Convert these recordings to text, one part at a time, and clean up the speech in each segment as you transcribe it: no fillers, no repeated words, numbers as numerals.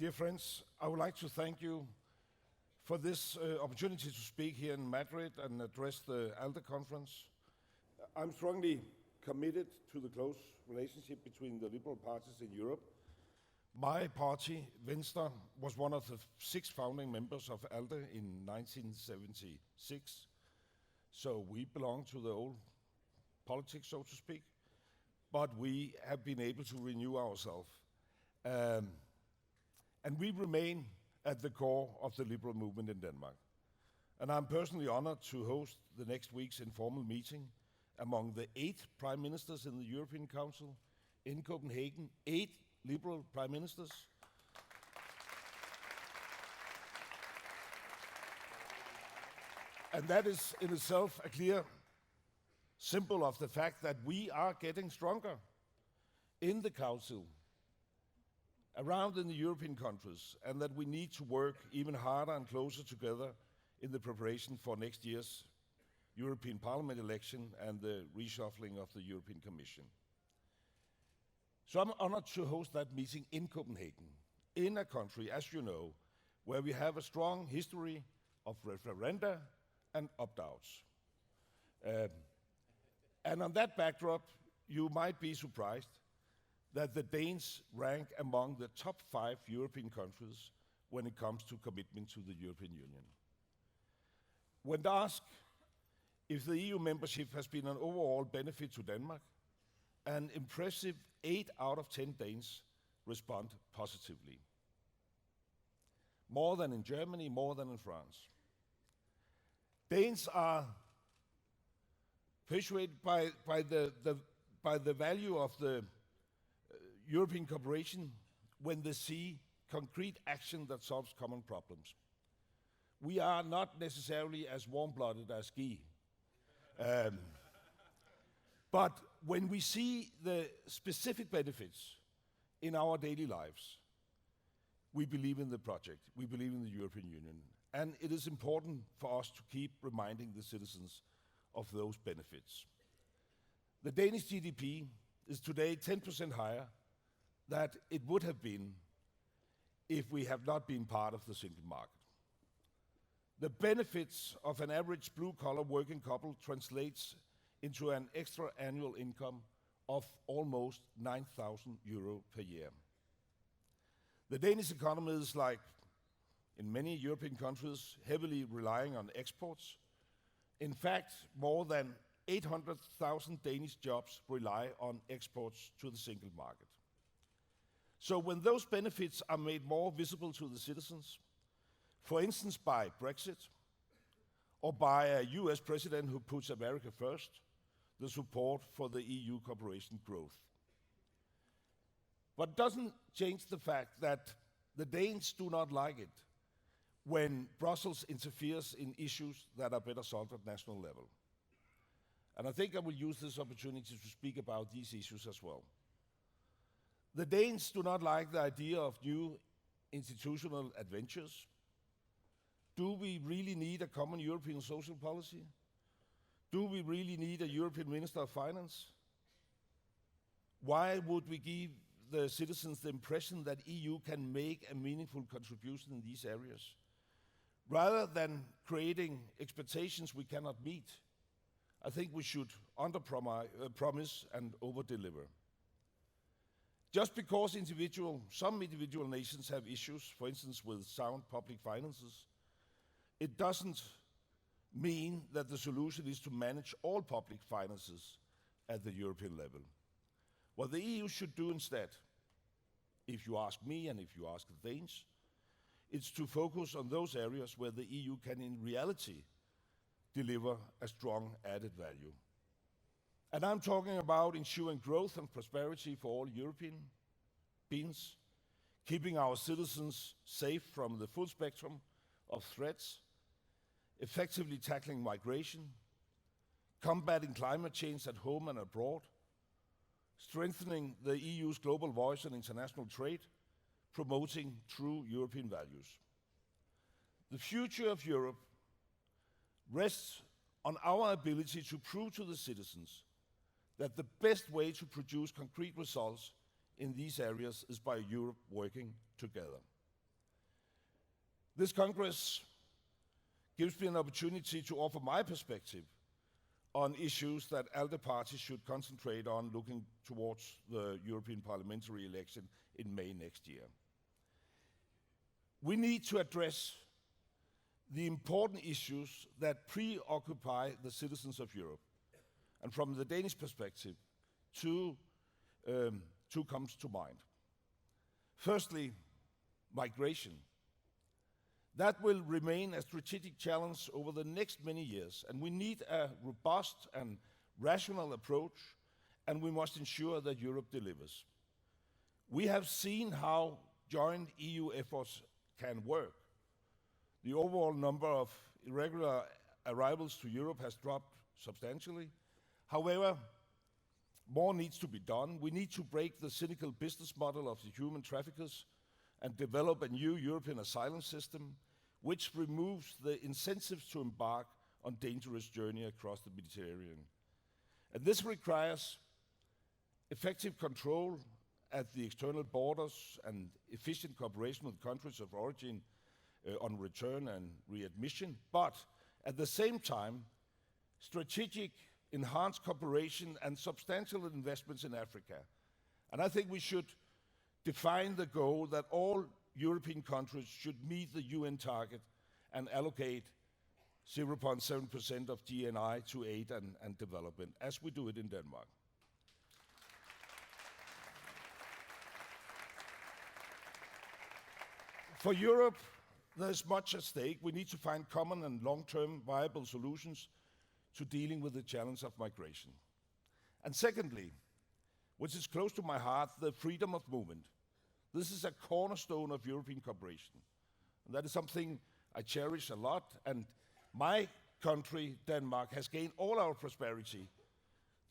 Dear friends, I would like to thank you for this opportunity to speak here in Madrid and address the ALDE conference. I'm strongly committed to the close relationship between the liberal parties in Europe. My party, Venstre, was one of the 6 founding members of ALDE in 1976. So we belong to the old politics, so to speak, but we have been able to renew ourselves. And we remain at the core of the liberal movement in Denmark. And I'm personally honored to host the next week's informal meeting among the 8 prime ministers in the European Council in Copenhagen, 8 liberal prime ministers. And that is in itself a clear symbol of the fact that we are getting stronger in the Council, around in the European countries, and that we need to work even harder and closer together in the preparation for next year's European Parliament election and the reshuffling of the European Commission. So I'm honored to host that meeting in Copenhagen, in a country, as you know, where we have a strong history of referenda and opt-outs. And on that backdrop, you might be surprised that the Danes rank among the top 5 European countries when it comes to commitment to the European Union. When asked if the EU membership has been an overall benefit to Denmark, an impressive 8 out of 10 Danes respond positively. More than in Germany, more than in France. Danes are persuaded by the value of the European cooperation when they see concrete action that solves common problems. We are not necessarily as warm-blooded as Guy. But when we see the specific benefits in our daily lives, we believe in the project, we believe in the European Union. And it is important for us to keep reminding the citizens of those benefits. The Danish GDP is today 10% higher than it would have been if we have not been part of the single market. The benefits of an average blue-collar working couple translates into an extra annual income of almost 9,000 euro per year. The Danish economy is, like in many European countries, heavily relying on exports. In fact, more than 800,000 Danish jobs rely on exports to the single market. So when those benefits are made more visible to the citizens, for instance by Brexit, or by a US president who puts America first, the support for the EU cooperation growth. But it doesn't change the fact that the Danes do not like it when Brussels interferes in issues that are better solved at national level. And I think I will use this opportunity to speak about these issues as well. The Danes do not like the idea of new institutional adventures. Do we really need a common European social policy? Do we really need a European Minister of Finance? Why would we give the citizens the impression that EU can make a meaningful contribution in these areas? Rather than creating expectations we cannot meet, I think we should promise and over-deliver. Just because some individual nations have issues, for instance with sound public finances, it doesn't mean that the solution is to manage all public finances at the European level. What the EU should do instead, if you ask me and if you ask the Danes, it's to focus on those areas where the EU can in reality deliver a strong added value. And I'm talking about ensuring growth and prosperity for all Europeans, keeping our citizens safe from the full spectrum of threats, effectively tackling migration, combating climate change at home and abroad, strengthening the EU's global voice in international trade, promoting true European values. The future of Europe rests on our ability to prove to the citizens that the best way to produce concrete results in these areas is by Europe working together. This Congress gives me an opportunity to offer my perspective on issues that ALDE parties should concentrate on looking towards the European parliamentary election in May next year. We need to address the important issues that preoccupy the citizens of Europe. And from the Danish perspective, two comes to mind. Firstly, migration. That will remain a strategic challenge over the next many years, and we need a robust and rational approach, and we must ensure that Europe delivers. We have seen how joint EU efforts can work. The overall number of irregular arrivals to Europe has dropped substantially. However, more needs to be done. We need to break the cynical business model of the human traffickers and develop a new European asylum system which removes the incentives to embark on dangerous journey across the Mediterranean. And this requires effective control at the external borders and efficient cooperation with countries of origin on return and readmission, but at the same time, strategic enhanced cooperation and substantial investments in Africa. And I think we should define the goal that all European countries should meet the UN target and allocate 0.7% of GNI to aid and development, as we do it in Denmark. For Europe, there's much at stake. We need to find common and long-term viable solutions to dealing with the challenge of migration. And secondly, which is close to my heart, the freedom of movement. This is a cornerstone of European cooperation. And that is something I cherish a lot, and my country, Denmark, has gained all our prosperity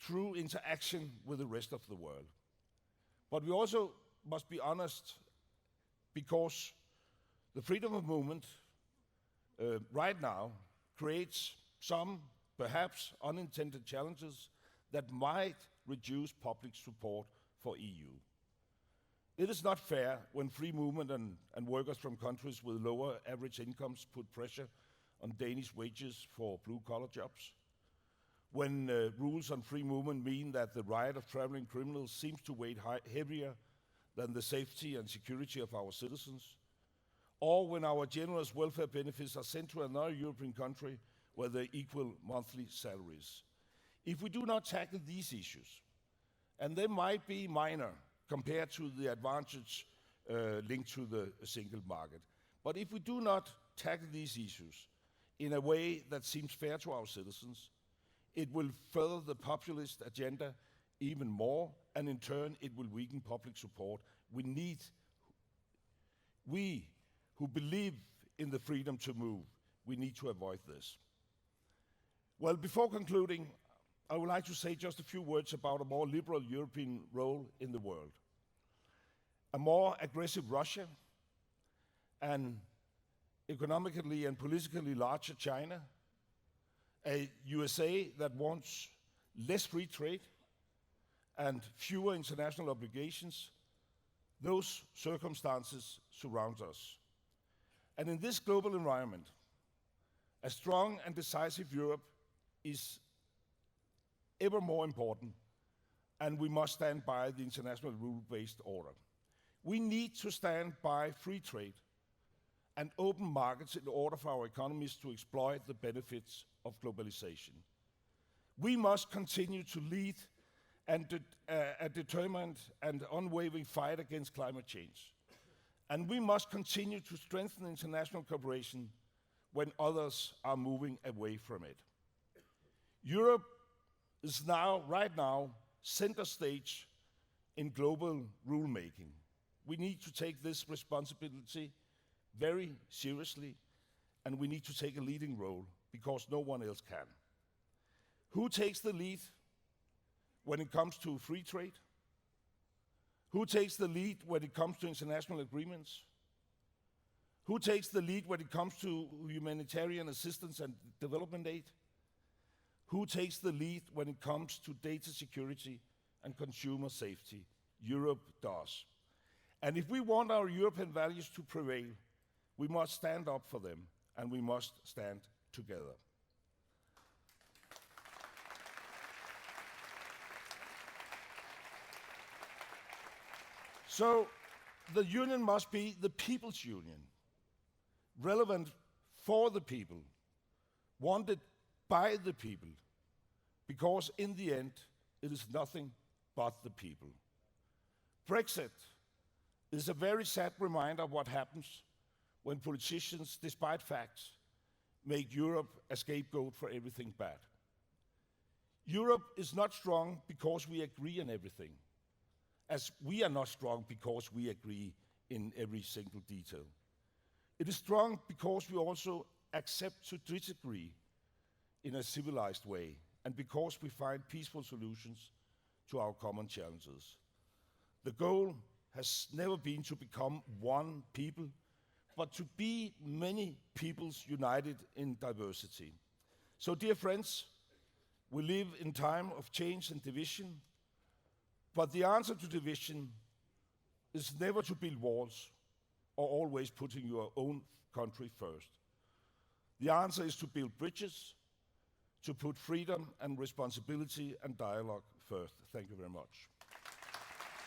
through interaction with the rest of the world. But we also must be honest, because the freedom of movement right now creates some, perhaps unintended challenges that might reduce public support for EU. It is not fair when free movement and workers from countries with lower average incomes put pressure on Danish wages for blue-collar jobs. When rules on free movement mean that the riot of traveling criminals seems to weigh heavier than the safety and security of our citizens. Or when our generous welfare benefits are sent to another European country where they equal monthly salaries. If we do not tackle these issues, and they might be minor compared to the advantage linked to the single market, but if we do not tackle these issues in a way that seems fair to our citizens, it will further the populist agenda even more, and in turn it will weaken public support. We who believe in the freedom to move, we need to avoid this. Well, before concluding, I would like to say just a few words about a more liberal European role in the world. A more aggressive Russia, an economically and politically larger China, a USA that wants less free trade and fewer international obligations, those circumstances surround us. And in this global environment, a strong and decisive Europe is ever more important, and we must stand by the international rule-based order. We need to stand by free trade and open markets in order for our economies to exploit the benefits of globalization. We must continue to lead a determined and unwavering fight against climate change. And we must continue to strengthen international cooperation when others are moving away from it. Europe is right now, center stage in global rulemaking. We need to take this responsibility very seriously, and we need to take a leading role because no one else can. Who takes the lead when it comes to free trade? Who takes the lead when it comes to international agreements? Who takes the lead when it comes to humanitarian assistance and development aid? Who takes the lead when it comes to data security and consumer safety? Europe does. And if we want our European values to prevail, we must stand up for them, and we must stand together. So, the union must be the people's union, relevant for the people, wanted by the people, because in the end, it is nothing but the people. Brexit is a very sad reminder of what happens when politicians, despite facts, make Europe a scapegoat for everything bad. Europe is not strong because we agree on everything, as we are not strong because we agree in every single detail. It is strong because we also accept to disagree in a civilized way, and because we find peaceful solutions to our common challenges. The goal has never been to become one people, but to be many peoples united in diversity. So, dear friends, we live in time of change and division, but the answer to division is never to build walls or always putting your own country first. The answer is to build bridges, to put freedom and responsibility and dialogue first. Thank you very much.